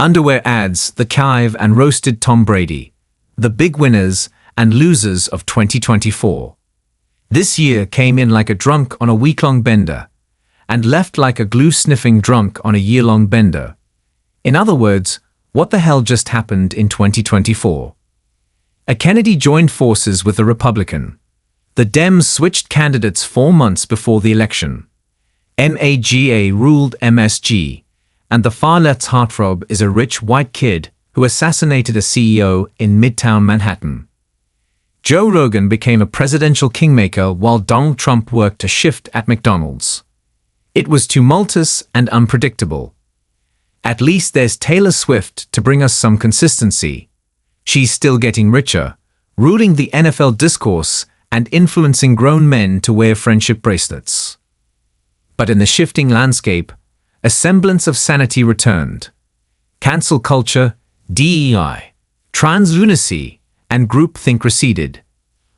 Underwear ads, the KHive and roasted Tom Brady, the big winners and losers of 2024. This year came in like a drunk on a week-long bender, and left like a glue-sniffing drunk on a year-long bender. In other words, what the hell just happened in 2024? A Kennedy joined forces with a Republican. The Dems switched candidates 4 months before the election. MAGA ruled MSG, and the far left's heartthrob is a rich white kid who assassinated a CEO in Midtown Manhattan. Joe Rogan became a presidential kingmaker while Donald Trump worked a shift at McDonald's. It was tumultous and unpredictable. At least there's Taylor Swift to bring us some consistency. She's still getting richer, ruling the NFL discourse and influencing grown men to wear friendship bracelets. But in the shifting landscape, a semblance of sanity returned. Cancel culture, DEI, trans lunacy, and groupthink receded,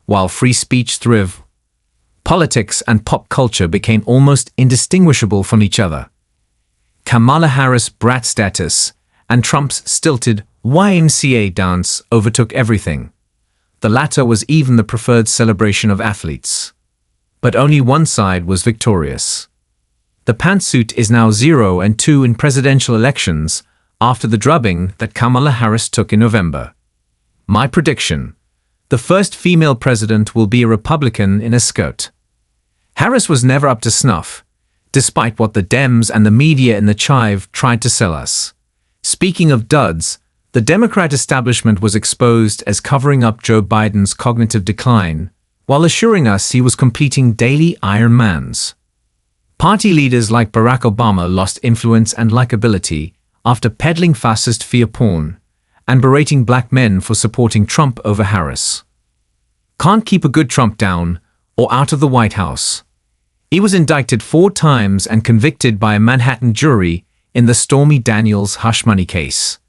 while free speech thrived. Politics and pop culture became almost indistinguishable from each other. Kamala Harris' brat status and Trump's stilted YMCA dance overtook everything. The latter was even the preferred celebration of athletes. But only one side was victorious. The pantsuit is now 0-2 in presidential elections after the drubbing that Kamala Harris took in November. My prediction: the first female president will be a Republican in a skirt. Harris was never up to snuff, despite what the Dems and the media in the KHive tried to sell us. Speaking of duds, the Democrat establishment was exposed as covering up Joe Biden's cognitive decline, while assuring us he was completing daily Ironmans. Party leaders like Barack Obama lost influence and likability after peddling fascist fear porn and berating black men for supporting Trump over Harris. Can't keep a good Trump down or out of the White House. He was indicted 4 times and convicted by a Manhattan jury in the Stormy Daniels hush money case,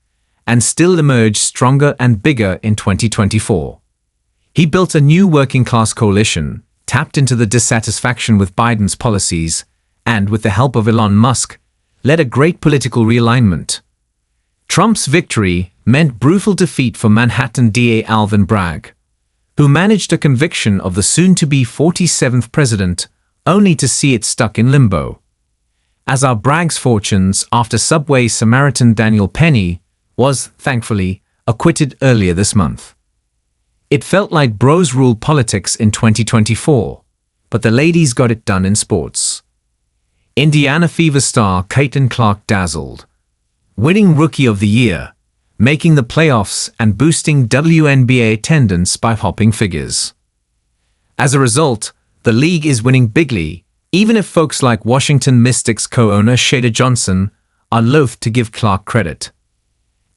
and still emerged stronger and bigger in 2024. He built a new working-class coalition, tapped into the dissatisfaction with Biden's policies, and with the help of Elon Musk, led a great political realignment. Trump's victory meant brutal defeat for Manhattan DA Alvin Bragg, who managed a conviction of the soon-to-be 47th president, only to see it stuck in limbo. As are Bragg's fortunes after Subway Samaritan Daniel Penny was, thankfully, acquitted earlier this month. It felt like bros ruled politics in 2024, but the ladies got it done in sports. Indiana Fever star Caitlin Clark dazzled, winning Rookie of the Year, making the playoffs and boosting WNBA attendance by hopping figures. As a result, the league is winning bigly, even if folks like Washington Mystics co-owner Shada Johnson are loath to give Clark credit.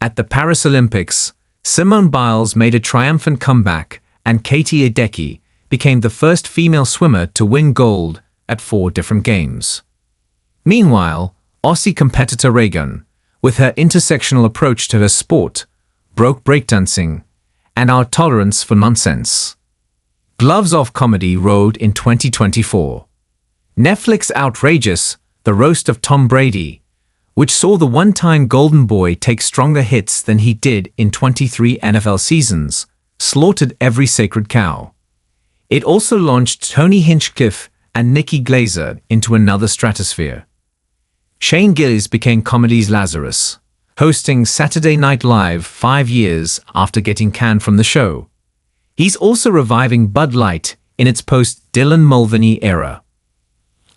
At the Paris Olympics, Simone Biles made a triumphant comeback, and Katie Ledecky became the first female swimmer to win gold at 4 different games. Meanwhile, Aussie competitor Rogan, with her intersectional approach to her sport, broke breakdancing and our tolerance for nonsense. Gloves Off comedy rode in 2024. Netflix outrageous, the roast of Tom Brady, which saw the one-time Golden Boy take stronger hits than he did in 23 NFL seasons, slaughtered every sacred cow. It also launched Tony Hinchcliffe and Nikki Glaser into another stratosphere. Shane Gillis became comedy's Lazarus, hosting Saturday Night Live 5 years after getting canned from the show. He's also reviving Bud Light in its post-Dylan Mulvaney era.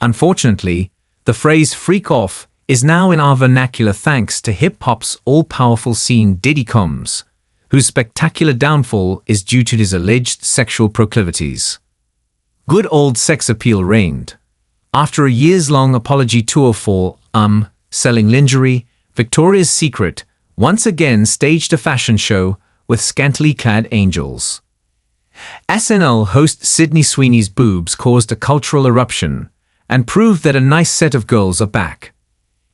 Unfortunately, the phrase "freak off" is now in our vernacular thanks to hip-hop's all-powerful scene Diddy Combs, whose spectacular downfall is due to his alleged sexual proclivities. Good old sex appeal reigned. After a years-long apology tour for selling lingerie, Victoria's Secret once again staged a fashion show with scantily clad angels. SNL host Sydney Sweeney's boobs caused a cultural eruption and proved that a nice set of girls are back.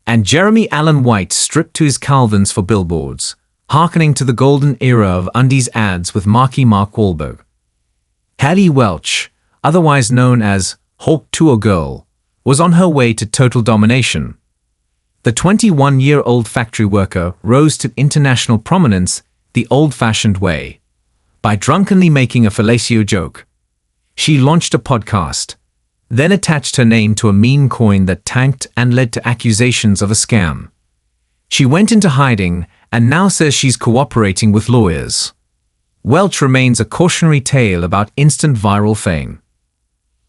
And Jeremy Allen White stripped to his Calvins for billboards, hearkening to the golden era of undies ads with Marky Mark Wahlberg. Hattie Welch, otherwise known as Hawk Tour Girl, was on her way to total domination. The 21-year-old factory worker rose to international prominence the old-fashioned way, by drunkenly making a fellatio joke. She launched a podcast, then attached her name to a meme coin that tanked and led to accusations of a scam. She went into hiding and now says she's cooperating with lawyers. Welch remains a cautionary tale about instant viral fame.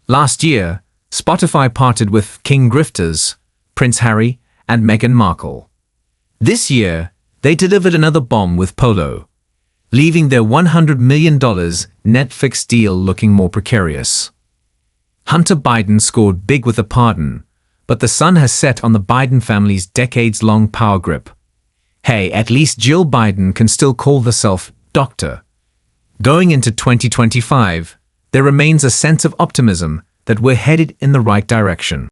Last year, Spotify parted with king grifters, Prince Harry and Meghan Markle. This year, they delivered another bomb with Polo, leaving their $100 million Netflix deal looking more precarious. Hunter Biden scored big with a pardon, but the sun has set on the Biden family's decades-long power grip. Hey, at least Jill Biden can still call herself doctor. Going into 2025, there remains a sense of optimism that we're headed in the right direction.